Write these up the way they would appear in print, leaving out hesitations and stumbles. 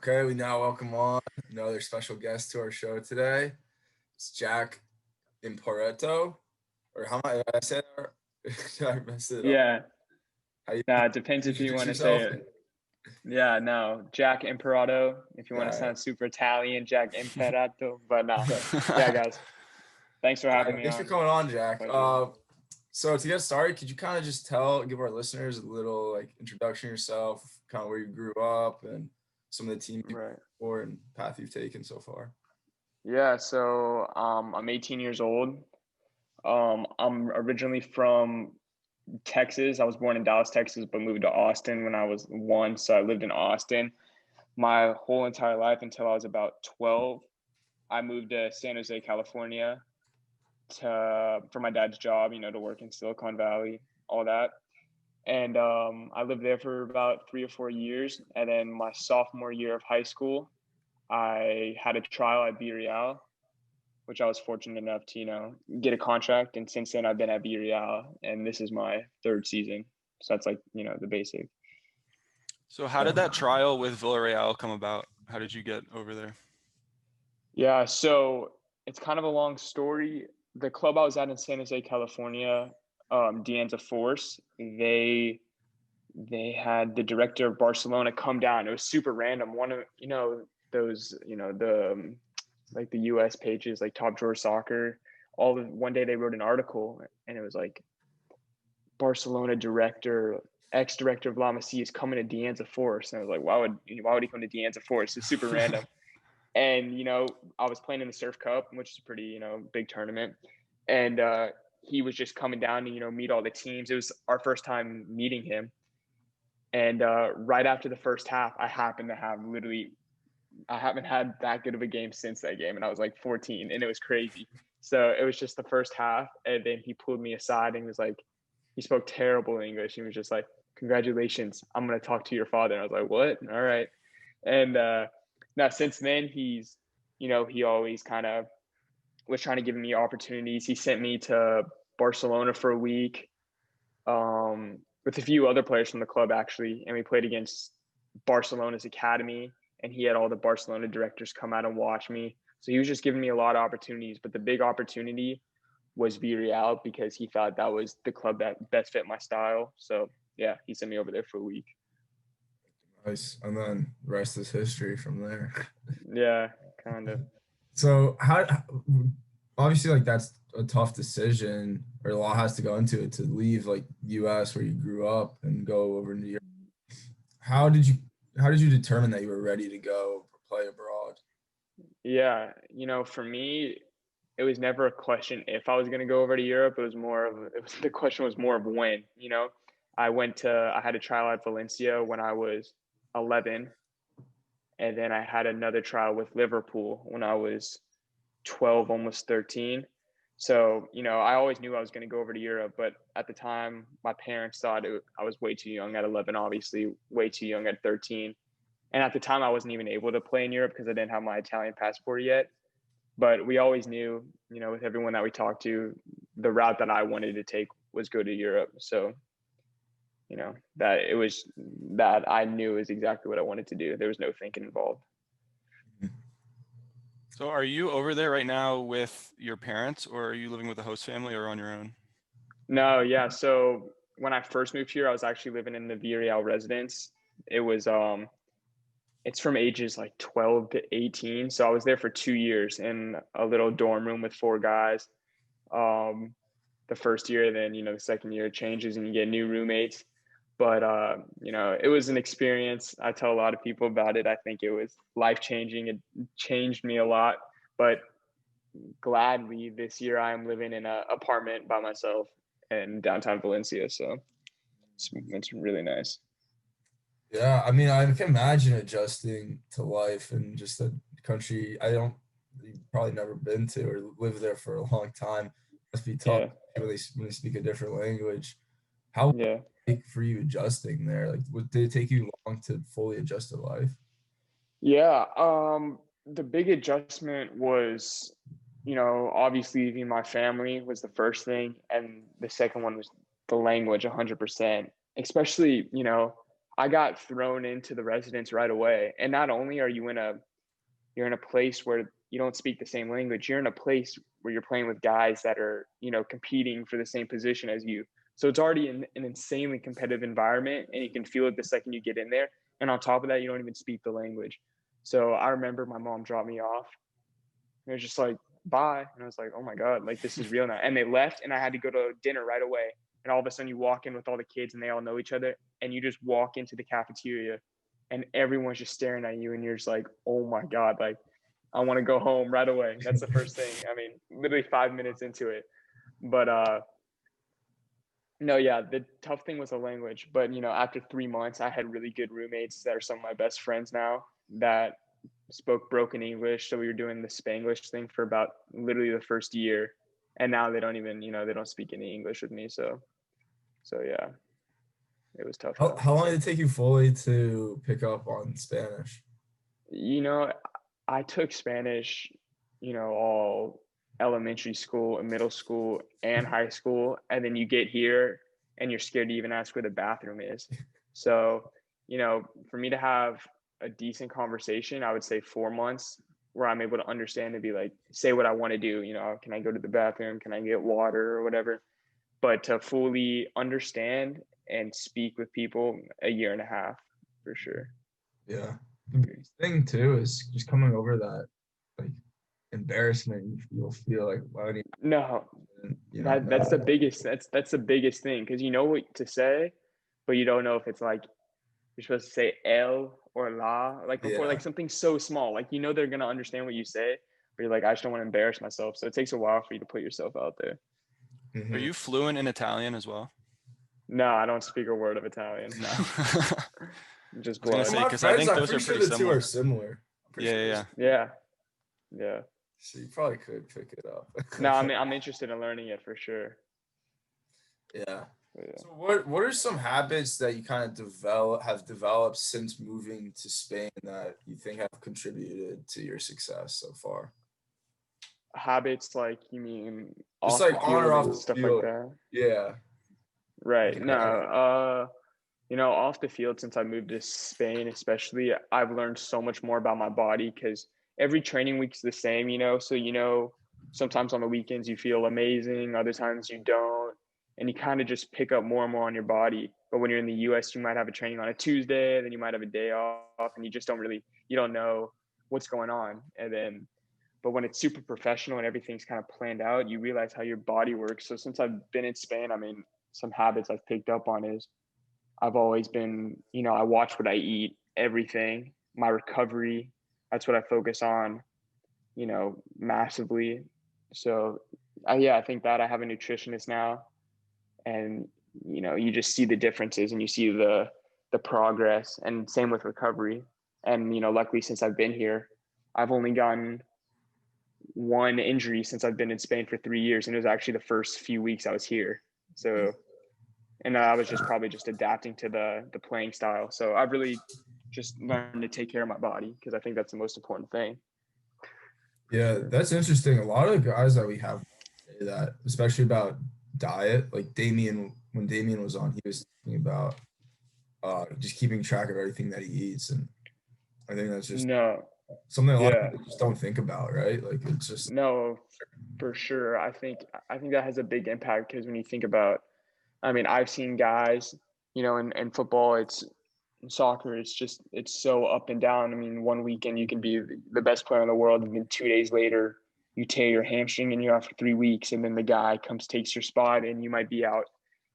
Okay, we now welcome on another special guest to our show today. It's Jack Imperato, or how am I? Did I say that? Did I mess it up? Yeah, How you it depends if you introduce want to say yourself? it. Yeah, no, Jack Imperato. If you All want to right. sound super Italian, Jack Imperato. But no, All yeah, guys, thanks for having right. me Thanks for on. coming on, Jack. Pleasure. So to get started, could you kind of just give our listeners a little introduction of yourself, kind of where you grew up, and some of the team you Right. for and path you've taken so far? Yeah, so I'm 18 years old. I'm originally from Texas. I was born in Dallas, Texas, but moved to Austin when I was one. So I lived in Austin my whole entire life until I was about 12. I moved to San Jose, California, for my dad's job, to work in Silicon Valley, all that. And I lived there for about 3 or 4 years. And then my sophomore year of high school, I had a trial at Villarreal, which I was fortunate enough to, get a contract. And since then, I've been at Villarreal, and this is my third season. So that's the basic. So how did that trial with Villarreal come about? How did you get over there? Yeah, so it's kind of a long story. The club I was at in San Jose, California, Deanza Force, they had the director of Barcelona come down. It was super random. One of those like the U.S. pages like Top Drawer Soccer. One day they wrote an article and it was like Barcelona director, ex-director of La Masia is coming to Deanza Force, and I was like, why would he come to Deanza Force? It's super random. And I was playing in the Surf Cup, which is a pretty big tournament, and he was just coming down to meet all the teams. It was our first time meeting him. And right after the first half, I haven't had that good of a game since that game. And I was like 14 and it was crazy. So it was just the first half. And then he pulled me aside and was like, he spoke terrible English. He was just like, congratulations, I'm going to talk to your father. And I was like, what? All right. And now since then, he always kind of was trying to give me opportunities. He sent me to Barcelona for a week. With a few other players from the club actually, and we played against Barcelona's academy, and he had all the Barcelona directors come out and watch me. So he was just giving me a lot of opportunities, but the big opportunity was Villarreal because he thought that was the club that best fit my style. So yeah, he sent me over there for a week. Nice. And then the rest is history from there. Yeah, kind of. So obviously that's a tough decision, or a lot has to go into it to leave US where you grew up and go over to Europe. How did you determine that you were ready to go play abroad? Yeah, for me, it was never a question if I was going to go over to Europe. The question was more of when. I had a trial at Valencia when I was 11, and then I had another trial with Liverpool when I was 12, almost 13. So, I always knew I was going to go over to Europe, but at the time, my parents thought I was way too young at 11, obviously, way too young at 13. And at the time, I wasn't even able to play in Europe because I didn't have my Italian passport yet. But we always knew, with everyone that we talked to, the route that I wanted to take was go to Europe. So, that I knew is exactly what I wanted to do. There was no thinking involved. So are you over there right now with your parents, or are you living with a host family or on your own? No, yeah. So when I first moved here, I was actually living in the Villarreal residence. It was it's from ages like 12 to 18. So I was there for 2 years in a little dorm room with four guys. The first year, then the second year it changes and you get new roommates. But it was an experience. I tell a lot of people about it. I think it was life-changing. It changed me a lot. But gladly this year I am living in an apartment by myself in downtown Valencia. So it's really nice. Yeah, I mean, I can imagine adjusting to life in just a country you've probably never been to or lived there for a long time. It must be tough Yeah. when they speak a different language. How Yeah. for you adjusting there? Did it take you long to fully adjust to life? Yeah. The big adjustment was, obviously leaving my family was the first thing. And the second one was the language 100%, especially, I got thrown into the residence right away. And not only are you're in a place where you don't speak the same language, you're in a place where you're playing with guys that are, competing for the same position as you. So it's already an insanely competitive environment, and you can feel it the second you get in there. And on top of that, you don't even speak the language. So I remember my mom dropped me off. And it was just like, bye. And I was like, oh my God, like this is real now. And they left, and I had to go to dinner right away. And all of a sudden you walk in with all the kids and they all know each other, and you just walk into the cafeteria and everyone's just staring at you, and you're just like, oh my God, like I want to go home right away. That's the first thing. I mean, literally 5 minutes into it. But no, yeah, the tough thing was the language. But after 3 months, I had really good roommates that are some of my best friends now that spoke broken English. So we were doing the Spanglish thing for about literally the first year. And now they don't even, they don't speak any English with me. So yeah, it was tough. How long did it take you fully to pick up on Spanish? I took Spanish, all elementary school and middle school and high school. And then you get here and you're scared to even ask where the bathroom is. So, for me to have a decent conversation, I would say 4 months where I'm able to understand and be like, say what I want to do. Can I go to the bathroom? Can I get water or whatever? But to fully understand and speak with people, a year and a half for sure. Yeah. The biggest thing too is just coming over that like embarrassment. You'll feel like, why would No, that's the biggest. That's the biggest thing, because you know what to say, but you don't know if it's like you're supposed to say el or la, like before, like something so small, like they're gonna understand what you say, but you're like, I just don't want to embarrass myself. So it takes a while for you to put yourself out there. Are you fluent in Italian as well? No, I don't speak a word of Italian. No. Just I was gonna blood. say, because I think those are sure pretty the two are similar. Yeah. So you probably could pick it up. No, I'm interested in learning it for sure. Yeah. So what are some habits that you kind of have developed since moving to Spain that you think have contributed to your success so far? Habits, like, you mean just off like the on or off the stuff field? like that? Yeah. Right. No. Off the field, since I moved to Spain, especially, I've learned so much more about my body, because every training week's the same. So sometimes on the weekends you feel amazing, other times you don't, and you kind of just pick up more and more on your body. But when you're in the US, you might have a training on a Tuesday, then you might have a day off, and you just you don't know what's going on. But when it's super professional and everything's kind of planned out, you realize how your body works. So since I've been in Spain, I mean, some habits I've picked up on is I've always been, I watch what I eat, everything, my recovery. That's what I focus on, massively. So, yeah, I think that I have a nutritionist now, and, you just see the differences and you see the progress, and same with recovery. And, luckily, since I've been here, I've only gotten one injury since I've been in Spain for 3 years. And it was actually the first few weeks I was here. So, and I was just probably just adapting to the playing style. So I've really just learned to take care of my body, because I think that's the most important thing. Yeah, that's interesting. A lot of the guys that we have say that, especially about diet, like when Damien was on, he was talking about just keeping track of everything that he eats. And I think that's just something a lot of people just don't think about, right? Like it's just no, for sure. I think that has a big impact, because when you think about, I mean, I've seen guys, in football, soccer, it's so up and down. I mean, one weekend you can be the best player in the world, and then 2 days later you tear your hamstring and you're out for 3 weeks, and then the guy takes your spot, and you might be out.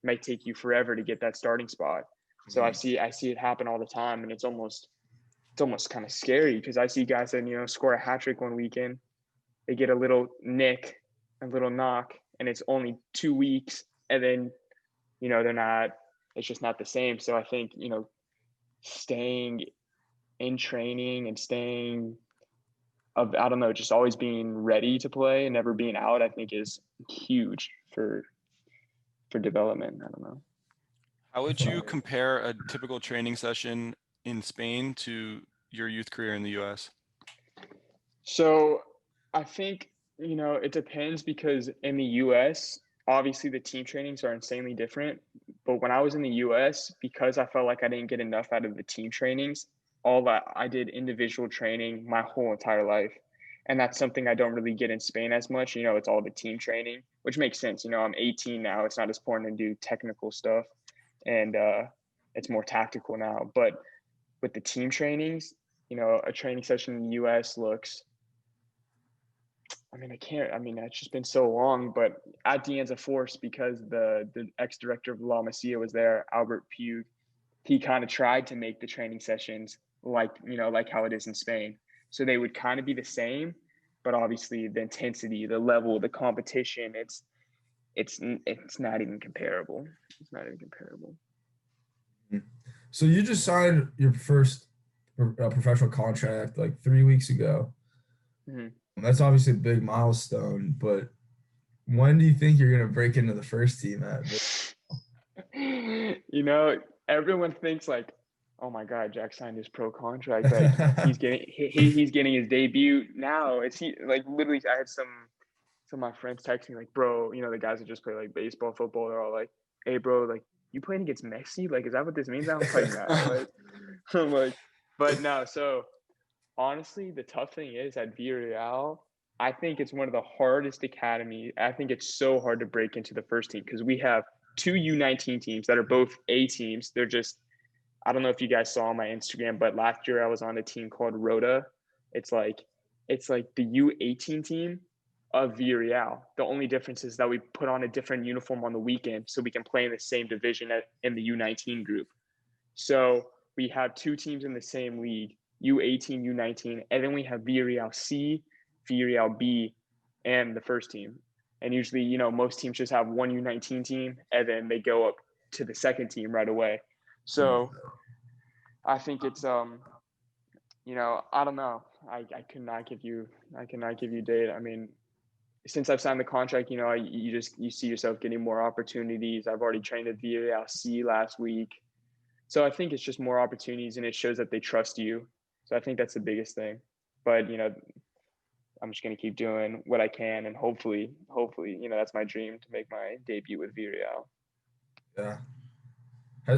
It might take you forever to get that starting spot. So I see it happen all the time, and it's almost kind of scary, because I see guys that score a hat trick one weekend, they get a little nick, a little knock, and it's only 2 weeks, and then they're not. It's just not the same. So I think staying in training and I don't know, just always being ready to play and never being out, I think is huge for development. I don't know. How would you compare a typical training session in Spain to your youth career in the US? So I think, it depends, because in the US, obviously the team trainings are insanely different. But when I was in the US, because I felt like I didn't get enough out of the team trainings, all that I did individual training my whole entire life. And that's something I don't really get in Spain as much. You know, it's all the team training, which makes sense. You know, I'm 18 now. It's not as important to do technical stuff. And it's more tactical now. But with the team trainings, you know, a training session in the US looks, I mean, it's just been so long, but at the ends of force, because the ex-director of La Masia was there, Albert Pugh, he kind of tried to make the training sessions like, you know, like how it is in Spain. So they would kind of be the same, but obviously the intensity, the level, the competition, it's not even comparable. It's not even comparable. So you just signed your first professional contract like 3 weeks ago. Mm-hmm. That's obviously a big milestone, but when do you think you're gonna break into the first team at? You know, everyone thinks like, oh my God, Jack signed his pro contract. Like he's getting his debut now. It's like literally I had some of my friends text me like, bro, you know, the guys that just play like baseball, football, they're all like, hey bro, like you playing against Messi? Like, is that what this means? I'm like, nah. Like I'm like, but no, so honestly, the tough thing is at Villarreal, I think it's one of the hardest academy. I think it's so hard to break into the first team because we have two U19 teams that are both A teams. They're just, I don't know if you guys saw on my Instagram, but last year I was on a team called Rota. It's like the U18 team of Villarreal. The only difference is that we put on a different uniform on the weekend so we can play in the same division in the U19 group. So we have two teams in the same league, U18, U19, and then we have Villarreal C, Villarreal B, and the first team. And usually, you know, most teams just have one U19 team, and then they go up to the second team right away. So I think it's you know, I don't know. I cannot give you data. I mean, since I've signed the contract, you know, you see yourself getting more opportunities. I've already trained at Villarreal C last week. So I think it's just more opportunities and it shows that they trust you. So I think that's the biggest thing. But, you know, I'm just going to keep doing what I can and hopefully, you know, that's my dream to make my debut with Villarreal. Yeah.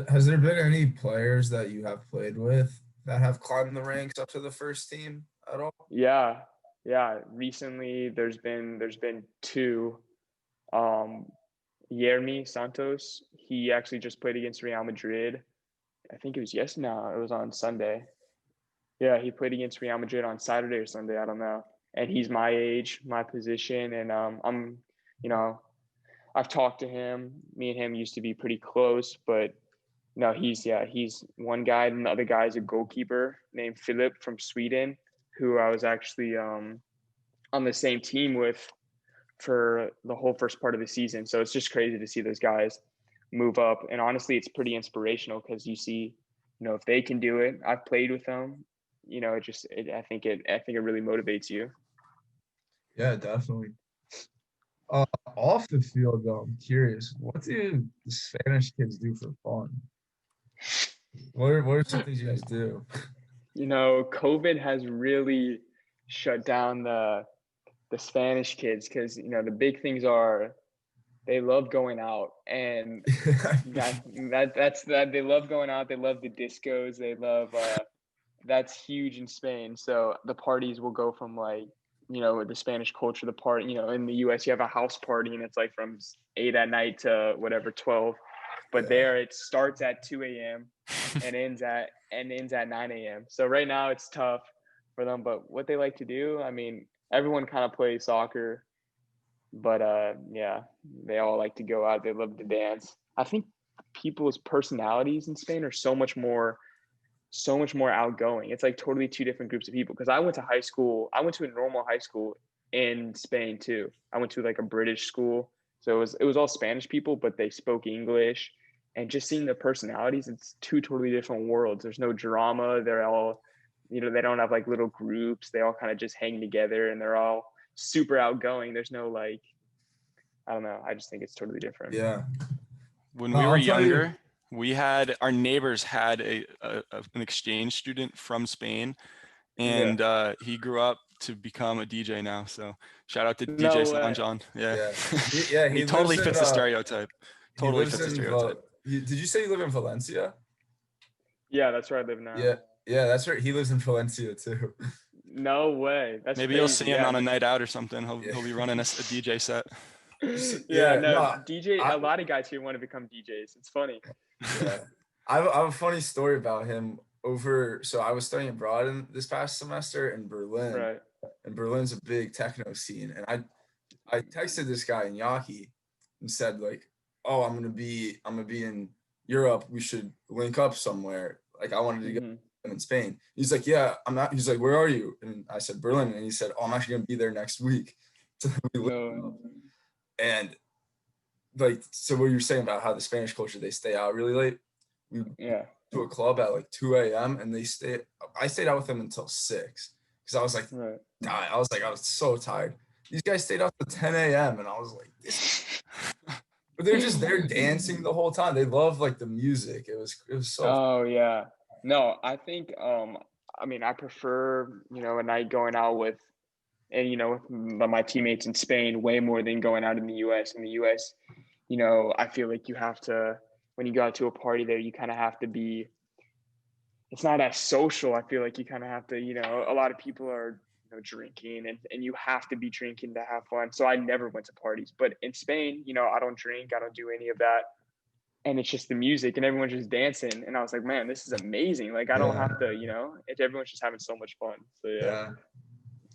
Has there been any players that you have played with that have climbed the ranks up to the first team at all? Yeah. Yeah. Recently there's been two. Yermi Santos, he actually just played against Real Madrid. I think it was it was on Sunday. Yeah, he played against Real Madrid on Saturday or Sunday. I don't know. And he's my age, my position, and I'm, you know, I've talked to him. Me and him used to be pretty close, but no, he's one guy, and the other guy is a goalkeeper named Philip from Sweden, who I was actually on the same team with for the whole first part of the season. So it's just crazy to see those guys move up, and honestly, it's pretty inspirational because you see, you know, if they can do it, I've played with them. You know, I think it really motivates you. Yeah, definitely. Off the field though, I'm curious, what do the Spanish kids do for fun? What are some things you guys do? You know, COVID has really shut down the Spanish kids because, you know, the big things are they love going out, and that's they love going out. They love the discos. They love that's huge in Spain. So the parties will go from like, you know, the Spanish culture, the party, you know, in the US you have a house party and it's like from 8 at night to whatever 12. But there it starts at 2 a.m. and ends at 9 a.m. So right now it's tough for them. But what they like to do, I mean, everyone kind of plays soccer, but yeah, they all like to go out. They love to dance. I think people's personalities in Spain are so much more outgoing. It's like totally two different groups of people. Because I went to a normal high school in Spain too. I went to like a British school, so it was all Spanish people, but they spoke English. And just seeing the personalities, it's two totally different worlds. There's no drama. They're all, you know, they don't have like little groups. They all kind of just hang together, and they're all super outgoing. There's no like, I don't know. I just think it's totally different. Yeah. When we were younger, we had our neighbors had an exchange student from Spain, and he grew up to become a DJ now. So shout out to DJ No way. Sanjan. Yeah. Yeah. He totally fits the stereotype. He Totally lives fits the in stereotype. did you say you live in Valencia? Yeah, that's where I live now. Yeah, that's right. He lives in Valencia too. No way. That's Maybe crazy. you'll see him Yeah. on a night out or something. He'll Yeah. be running a DJ set. Yeah, Yeah, no, no, DJ. A lot of guys here want to become DJs. It's funny. Yeah. I have a funny story about him so I was studying abroad this past semester in Berlin. Right. And Berlin's a big techno scene. And I texted this guy in Yaki and said like, oh, I'm gonna be in Europe. We should link up somewhere. Like I wanted to go in Spain. He's like, yeah, I'm not. He's like, where are you? And I said Berlin. And he said, oh, I'm actually gonna be there next week. So we linked up. And like, so what you're saying about how the Spanish culture, they stay out really late. We went to a club at like 2 a.m. and I stayed out with them until 6 because I was like, I was so tired. These guys stayed out till 10 a.m. and I was like, but they're just there dancing the whole time. They love like the music. It was so fun. Yeah. No, I think I mean, I prefer, a night going out with my teammates in Spain way more than going out in the US. In the US, I feel like you have to, when you go out to a party there, you kind of have to be, it's not as social. I feel like you kind of have to, a lot of people are drinking and you have to be drinking to have fun. So I never went to parties. But in Spain, I don't drink. I don't do any of that. And it's just the music and everyone's just dancing. And I was like, man, this is amazing. Like, I don't have to, everyone's just having so much fun. So yeah.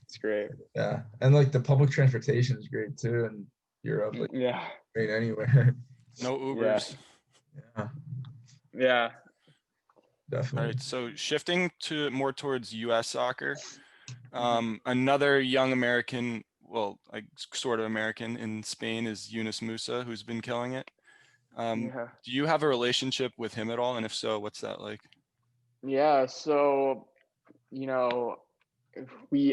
It's great. Yeah. And like the public transportation is great too in Europe. Like, great anywhere. No Ubers. Yeah. Definitely. All right. So shifting to more towards US soccer. Another young American, well, like sort of American in Spain is Yunus Musah, who's been killing it. Do you have a relationship with him at all? And if so, what's that like? Yeah. So,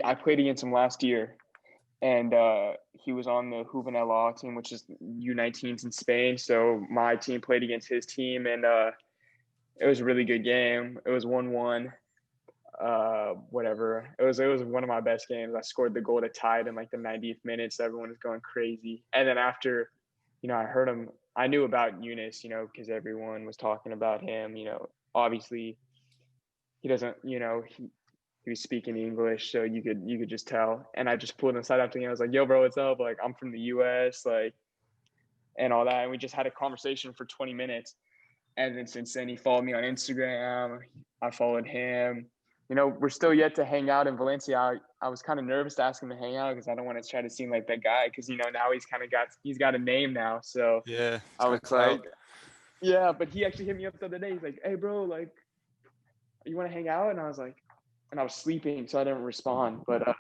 I played against him last year and he was on the Juvenil team, which is U19s in Spain. So my team played against his team and it was a really good game. It was 1-1. Whatever. It was one of my best games. I scored the goal to tie it in like the 90th minute. So everyone was going crazy. And then after, I heard him. I knew about Yunus, because everyone was talking about him. Obviously he doesn't, he was speaking English, so you could just tell. And I just pulled him aside after the game. I was like, "Yo, bro, what's up? Like, I'm from the U.S. like, and all that." And we just had a conversation for 20 minutes. And then since then, he followed me on Instagram. I followed him. We're still yet to hang out in Valencia. I was kind of nervous to ask him to hang out because I don't want to try to seem like that guy because, now he's got a name now. So yeah, I was like, yeah, but he actually hit me up the other day. He's like, "Hey, bro, like, you want to hang out?" And I was like, and I was sleeping, so I didn't respond. But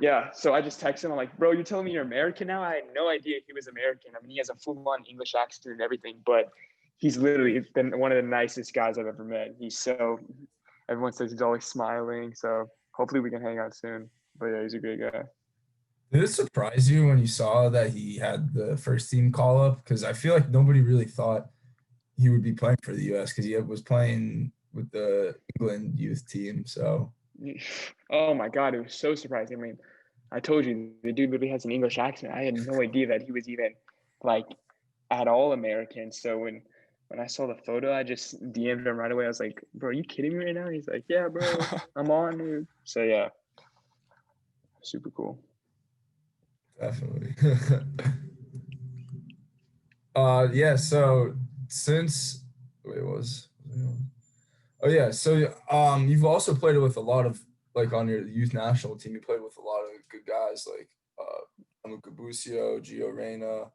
yeah, so I just texted him. I'm like, "Bro, you're telling me you're American now?" I had no idea he was American. I mean, he has a full-on English accent and everything, but he's literally been one of the nicest guys I've ever met. Everyone says he's always smiling. So hopefully we can hang out soon. But yeah, he's a great guy. Did it surprise you when you saw that he had the first team call up? Because I feel like nobody really thought he would be playing for the U.S. because he was playing with the England youth team. So, oh my God, it was so surprising. I mean, I told you the dude literally has an English accent. I had no idea that he was even like at all American. So when I saw the photo, I just DM'd him right away. I was like, "Bro, are you kidding me right now?" He's like, "Yeah, bro, I'm on, dude." So yeah, super cool. Definitely. Yeah. So since so you've also played with a lot of like on your youth national team. You played with a lot of good guys like Luca Busio, Gio Reyna.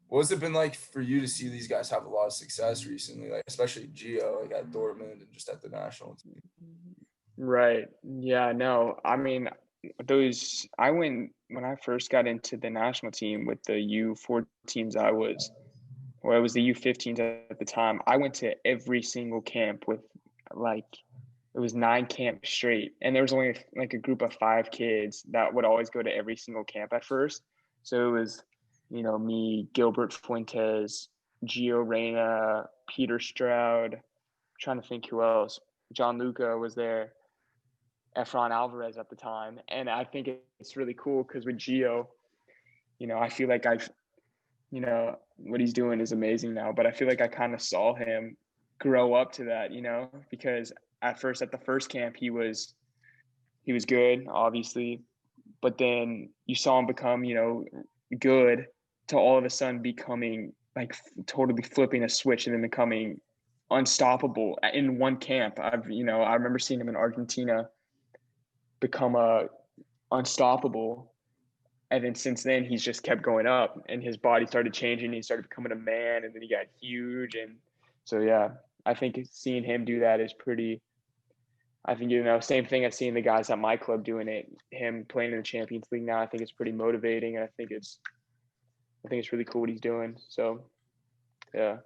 What's it been like for you to see these guys have a lot of success recently, like especially Gio, like at Dortmund and just at the national team? Right. Yeah. No. I mean, when I first got into the national team with the U14s, it was the U15s at the time. I went to every single camp with it was 9 camps straight. And there was only like a group of 5 kids that would always go to every single camp at first. So it was, me, Gilbert Fuentes, Gio Reyna, Peter Stroud, I'm trying to think who else. John Luca was there. Efron Alvarez at the time. And I think it's really cool because with Gio, I feel like what he's doing is amazing now, but I feel like I kind of saw him grow up to that, because at the first camp, he was good, obviously, but then you saw him become, good to all of a sudden becoming like totally flipping a switch and then becoming unstoppable in one camp. I remember seeing him in Argentina become unstoppable. And then since then, he's just kept going up and his body started changing. He started becoming a man and then he got huge. And so, yeah, I think seeing him do that is pretty, I think, same thing as seeing the guys at my club doing it, him playing in the Champions League now, I think it's pretty motivating. And I think it's really cool what he's doing. So, yeah.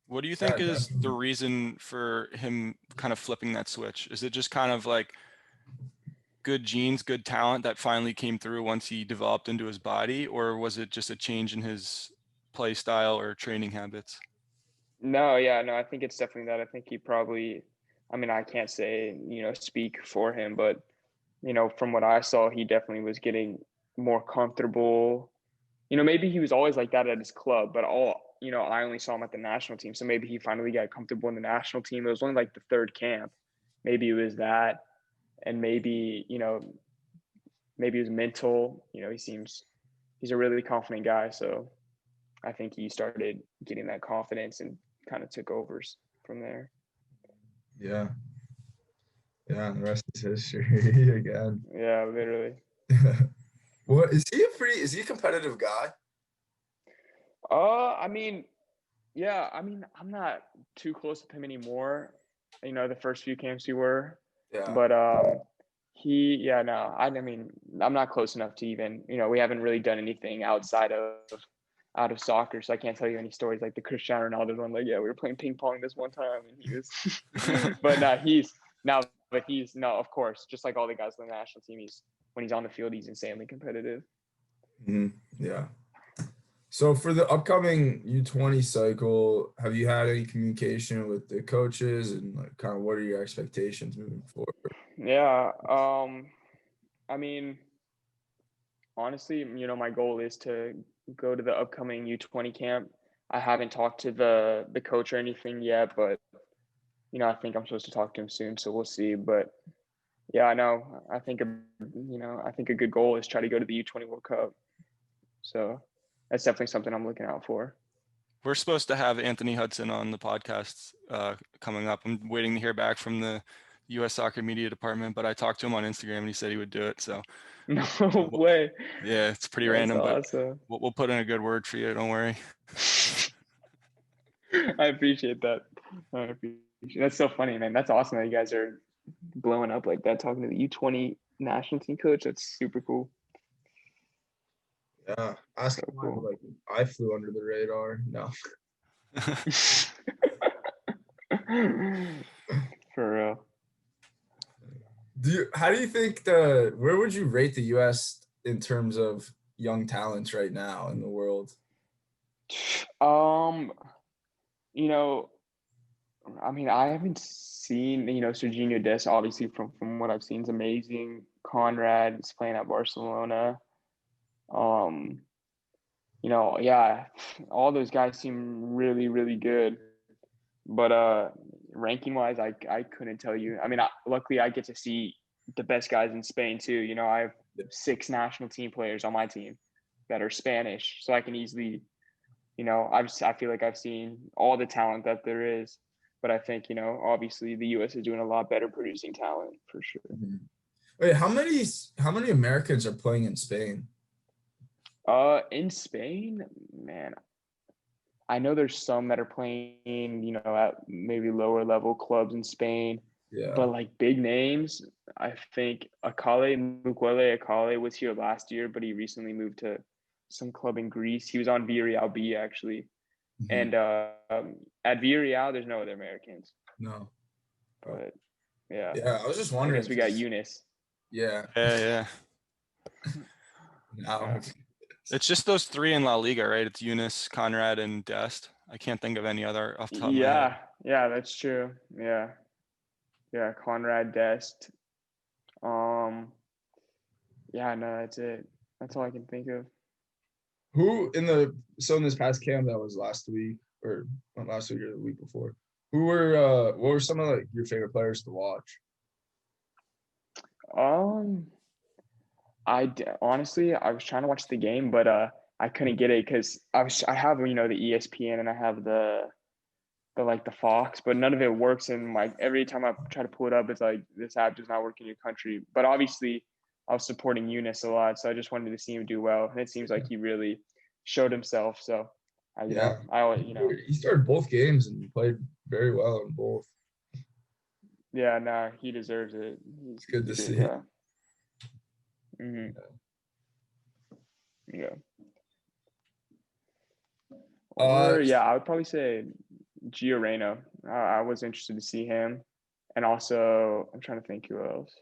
What do you Yeah, think is the definitely. reason for him kind of flipping that switch? Is it just kind of like good genes, good talent that finally came through once he developed into his body, or was it just a change in his play style or training habits? No, yeah, no, I think it's definitely that. I think he probably, I can't say, speak for him, but, from what I saw, he definitely was getting more comfortable. Maybe he was always like that at his club, but I only saw him at the national team. So maybe he finally got comfortable in the national team. It was only like the third camp. Maybe it was that. And maybe it was mental. He's a really confident guy. So I think he started getting that confidence and kind of took over from there. Yeah. Yeah, and the rest is history again. Yeah, literally. What is he a competitive guy? I mean, yeah, I'm not too close with him anymore. The first few camps we were, Yeah. but no, I'm not close enough to even, we haven't really done anything outside of soccer, so I can't tell you any stories like the Cristiano Ronaldo one. Like, yeah, we were playing ping pong this one time, and he was, but he's no, of course, just like all the guys on the national team, when he's on the field, he's insanely competitive. Mhm. Yeah. So for the upcoming U20 cycle, have you had any communication with the coaches and like kind of what are your expectations moving forward? Yeah, I mean, honestly, my goal is to go to the upcoming U20 camp. I haven't talked to the coach or anything yet, but I think I'm supposed to talk to him soon, so we'll see. But yeah, I know. I think a good goal is try to go to the U20 World Cup. So that's definitely something I'm looking out for. We're supposed to have Anthony Hudson on the podcast coming up. I'm waiting to hear back from the U.S. Soccer Media Department, but I talked to him on Instagram and he said he would do it. So No way. yeah, it's pretty That's random, but awesome. we'll put in a good word for you. Don't worry. I appreciate that. That's so funny, man. That's awesome that you guys are blowing up like that, talking to the U20 national team coach. That's super cool. Yeah. So Asking why cool. like I flew under the radar. No. For real. How do you think where would you rate the US in terms of young talents right now in the world? I haven't seen, Serginho Dest, obviously from what I've seen is amazing. Conrad is playing at Barcelona. Yeah, all those guys seem really, really good. But ranking wise, I couldn't tell you. Luckily I get to see the best guys in Spain too. I have 6 national team players on my team that are Spanish, so I can easily, I feel like I've seen all the talent that there is. But I think, obviously the US is doing a lot better producing talent for sure. Mhm. Wait, how many Americans are playing in Spain? In Spain, man, I know there's some that are playing, at maybe lower level clubs in Spain, Yeah. but like big names, I think Mukwele Akale was here last year, but he recently moved to some club in Greece. He was on Villarreal B actually. Mhm. And at Villarreal, there's no other Americans. No. Oh, But yeah, yeah, I was just I wondering guess we got 'cause- Yunus. yeah. Yeah. Now Yeah. It's just those 3 in La Liga, right? It's Yunus, Conrad, and Dest. I can't think of any other off the top of my head. Yeah, that's true. Yeah. Conrad Dest. Yeah, no, that's it. That's all I can think of. Who in this past camp that was last week or not last week or the week before? What were some of like your favorite players to watch? Um, honestly, I was trying to watch the game, but I couldn't get it because I have the ESPN and I have the like the Fox, but none of it works. And like every time I try to pull it up, it's like this app does not work in your country. But obviously, I was supporting Yunus a lot, so I just wanted to see him do well. And it seems like he really showed himself. So, Yeah, I always, he started both games and played very well in both. yeah, nah, he deserves it. It's good to He's a see. good guy. Yeah. Uh, Or yeah, I would probably say Gio Reyna. I was interested to see him, and also I'm trying to think who else.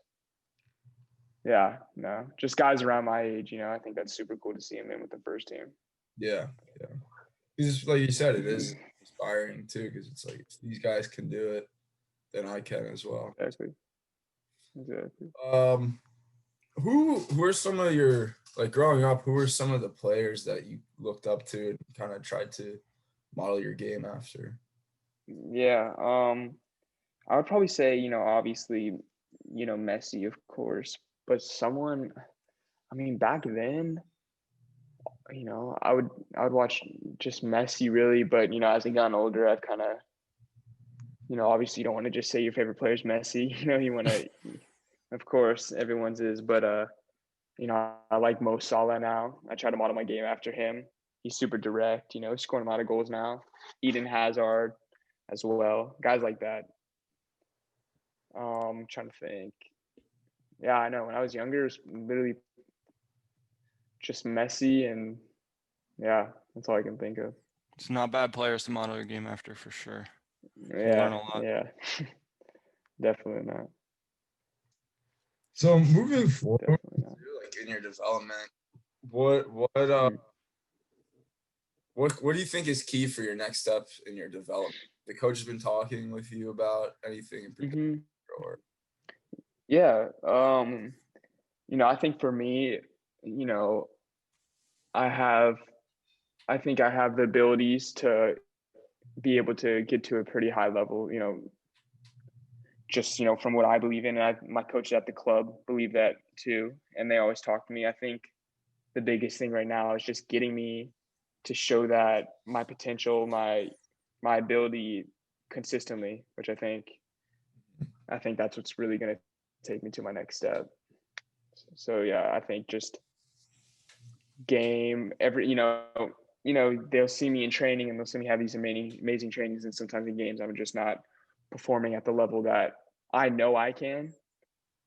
Yeah, no, just guys around my age. I think that's super cool to see him in with the first team. yeah, yeah. Because like you said, it is inspiring too. Because it's like if these guys can do it, then I can as well. Exactly. Who are some of your like growing up? Who were some of the players that you looked up to and kind of tried to model your game after? Yeah. I would probably say obviously Messi, of course, but someone. I mean, back then, I would watch just Messi really, but as I gotten older, I've kind of obviously you don't want to just say your favorite player is Messi. You want to, of course, everyone's is, but I like Mo Salah now. I try to model my game after him. He's super direct. Scoring a lot of goals now. Eden Hazard as well. Guys like that. Trying to think. Yeah, I know. When I was younger, it was literally just Messi, and yeah, that's all I can think of. It's not bad players to model your game after for sure. You'll Yeah, learn a lot. yeah, definitely not. So moving forward, Definitely not. like in your development, what what do you think is key for your next step in your development? The coach has been talking with you about anything in particular, Hmm. or Yeah. I think for me, you know, I have, I think I have the abilities to be able to get to a pretty high level. Just from what I believe in, and my coaches at the club believe that too, and they always talk to me. I think the biggest thing right now is just getting me to show that my potential, my ability consistently, which I think that's what's really going to take me to my next step. So yeah, I think just game every they'll see me in training and they'll see me have these amazing trainings, and sometimes in games I'm just not performing at the level that I know I can.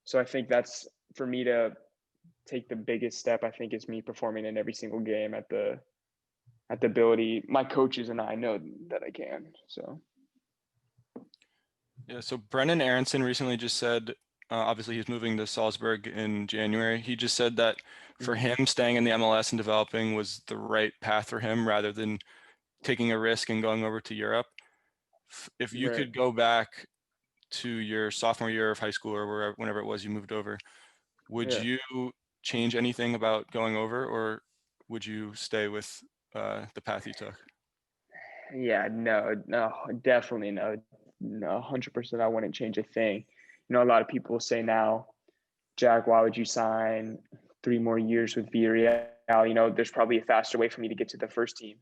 So I think that's for me to take the biggest step. I think is me performing in every single game at the ability my coaches and I know that I can. So Yeah, so Brennan Aronson recently just said, obviously he's moving to Salzburg in January. He just said that for him, staying in the MLS and developing was the right path for him rather than taking a risk and going over to Europe. If you right. could go back to your sophomore year of high school or whenever it was you moved over, would Yeah. you change anything about going over, or would you stay with the path you took? Yeah, no, definitely no. No, 100% I wouldn't change a thing. A lot of people say now, Jack, why would you sign 3 more years with Villarreal? There's probably a faster way for me to get to the first team.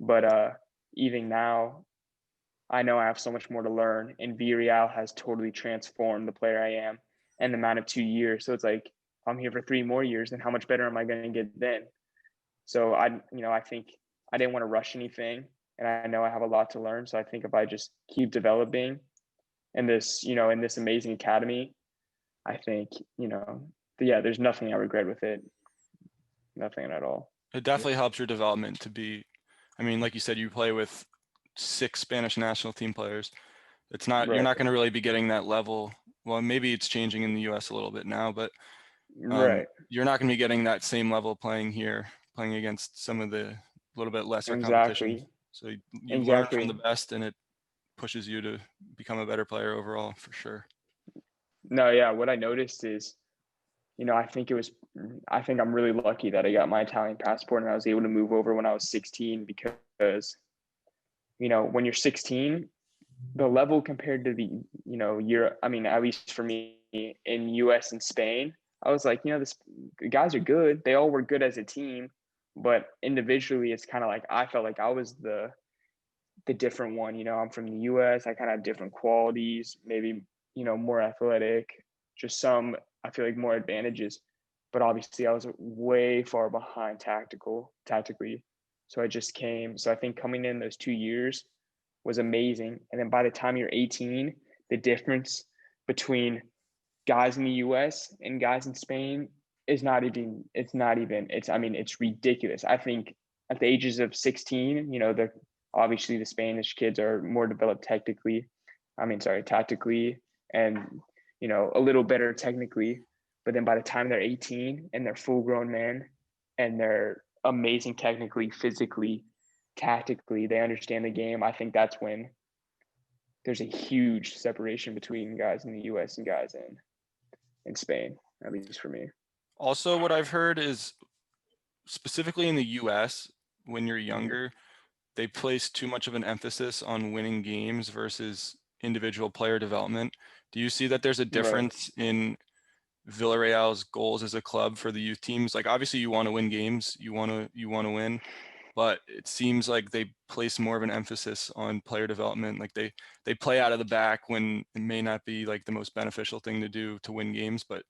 But even now, I know I have so much more to learn, and Villarreal has totally transformed the player I am in the amount of 2 years. So it's like, if I'm here for 3 more years, then how much better am I going to get then? So I think I didn't want to rush anything, and I know I have a lot to learn. So I think if I just keep developing in this amazing academy, I think, yeah, there's nothing I regret with it. Nothing at all. It definitely helps your development to be, I mean, like you said, you play with 6 Spanish national team players. You're Right. not going to really be getting that level. Well, maybe it's changing in the US a little bit now, but Right. you're not going to be getting that same level playing here, playing against some of the little bit lesser competition. Exactly. So you learn from the Exactly. best, and it pushes you to become a better player overall for sure. No, yeah. What I noticed is I think I'm really lucky that I got my Italian passport and I was able to move over when I was 16 because, when you're 16, the level compared to at least for me in US and Spain, I was like, the guys are good. They all were good as a team, but individually, it's kind of like I felt like I was the different one. I'm from the US. I kind of have different qualities, maybe, more athletic, just some, I feel like more advantages. But obviously I was way far behind tactically. So I think coming in those 2 years was amazing. And then by the time you're 18, the difference between guys in the US and guys in Spain is it's ridiculous. I think at the ages of 16, obviously the Spanish kids are more developed tactically, and, a little better technically. But then by the time they're 18 and they're full grown men and they're amazing technically, physically, tactically, they understand the game. I think that's when there's a huge separation between guys in the US and guys in Spain, at least for me. Also, what I've heard is specifically in the US, when you're younger, they place too much of an emphasis on winning games versus individual player development. Do you see that there's a difference in Villarreal's goals as a club for the youth teams? Like, obviously you want to win games, you want to win, but it seems like they place more of an emphasis on player development. Like they play out of the back when it may not be like the most beneficial thing to do to win games, but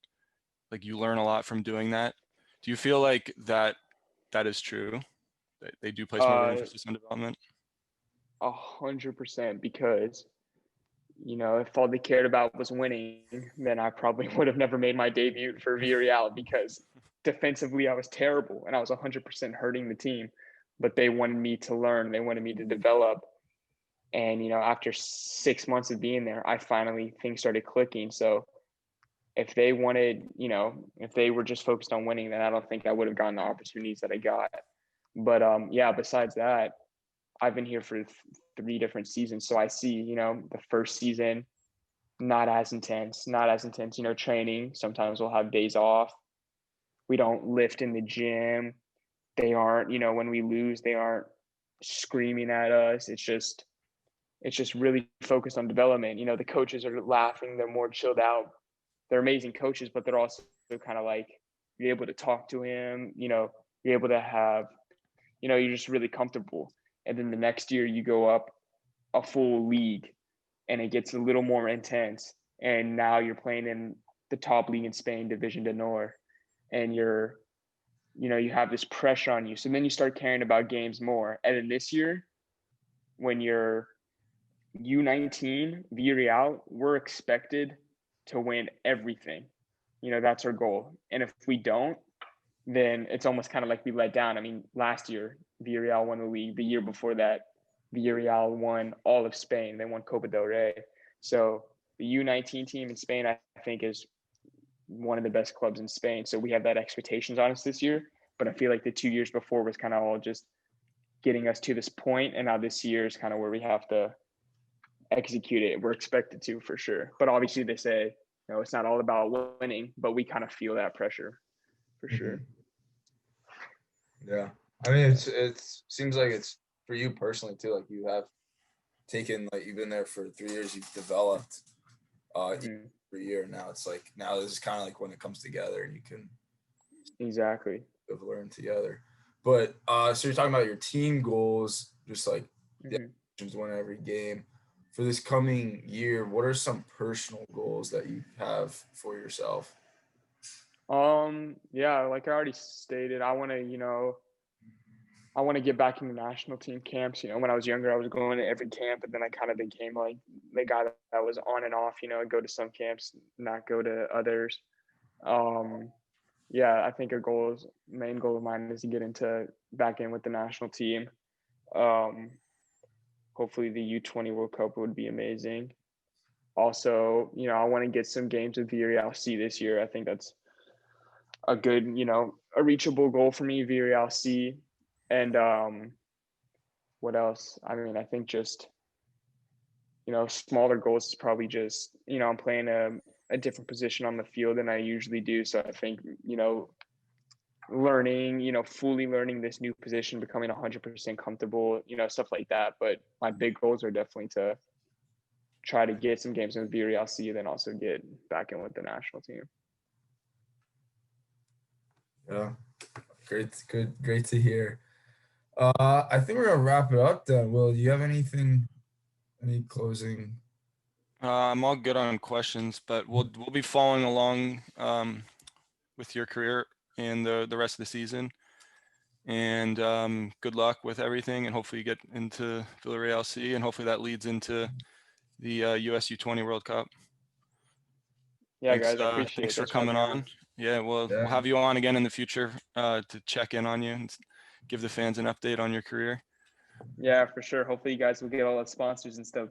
like you learn a lot from doing that. Do you feel like that is true? That they do place more of an emphasis on development? 100%, because if all they cared about was winning, then I probably would have never made my debut for Villarreal, because defensively I was terrible and I was 100% hurting the team. But they wanted me to learn, they wanted me to develop. And, after 6 months of being there, things started clicking. So if they wanted, if they were just focused on winning, then I don't think I would have gotten the opportunities that I got. But besides that, I've been here for 3 different seasons. So I see, the first season, not as intense, training. Sometimes we'll have days off. We don't lift in the gym. They aren't, when we lose, they aren't screaming at us. It's just really focused on development. The coaches are laughing. They're more chilled out. They're amazing coaches, but they're also kind of like, you're able to talk to him, you're able to have, you're just really comfortable. And then the next year you go up a full league and it gets a little more intense. And now you're playing in the top league in Spain, Division d'Honor, and you have this pressure on you. So then you start caring about games more. And then this year, when you're U19, Villarreal, we're expected to win everything. That's our goal. And if we don't, then it's almost kind of like we let down. I mean, last year, Villarreal won the league. The year before that, Villarreal won all of Spain. They won Copa del Rey. So the U19 team in Spain, I think, is one of the best clubs in Spain. So we have that expectations on us this year. But I feel like the 2 years before was kind of all just getting us to this point. And now this year is kind of where we have to execute it. We're expected to, for sure. But obviously they say, it's not all about winning, but we kind of feel that pressure for sure. Yeah. I mean, it seems like it's for you personally too. Like you have taken, like you've been there for 3 years, you've developed every year. Now it's like, now this is kind of like when it comes together and you can exactly learn together. But so you're talking about your team goals, just like to win every game. For this coming year, what are some personal goals that you have for yourself? Yeah, like I already stated, I want to get back into national team camps. When I was younger, I was going to every camp, and then I kind of became like the guy that was on and off. I'd go to some camps, not go to others. Yeah, I think main goal of mine is to get back in with the national team. Hopefully the U20 World Cup would be amazing. Also, I want to get some games with Villarreal C this year. I think that's a good, a reachable goal for me, Villarreal C. And what else? I mean, I think just, smaller goals is probably just, I'm playing a a different position on the field than I usually do. So I think, you know, learning, you know, fully learning this new position, becoming 100% comfortable, you know, stuff like that. But my big goals are definitely to try to get some games in with Villarreal C, then also get back in with the national team. Yeah, great to hear. I think we're gonna wrap it up then. Will, do you have any closing? I'm all good on questions, but we'll be following along with your career and the rest of the season. And good luck with everything, and hopefully you get into Villarreal C, and hopefully that leads into the US U20 World Cup. Yeah, guys, I appreciate thanks it. for Thanks for having coming me on. Yeah, we'll Yeah. have you on again in the future to check in on you and give the fans an update on your career. Yeah, for sure. Hopefully you guys will get all the sponsors and stuff.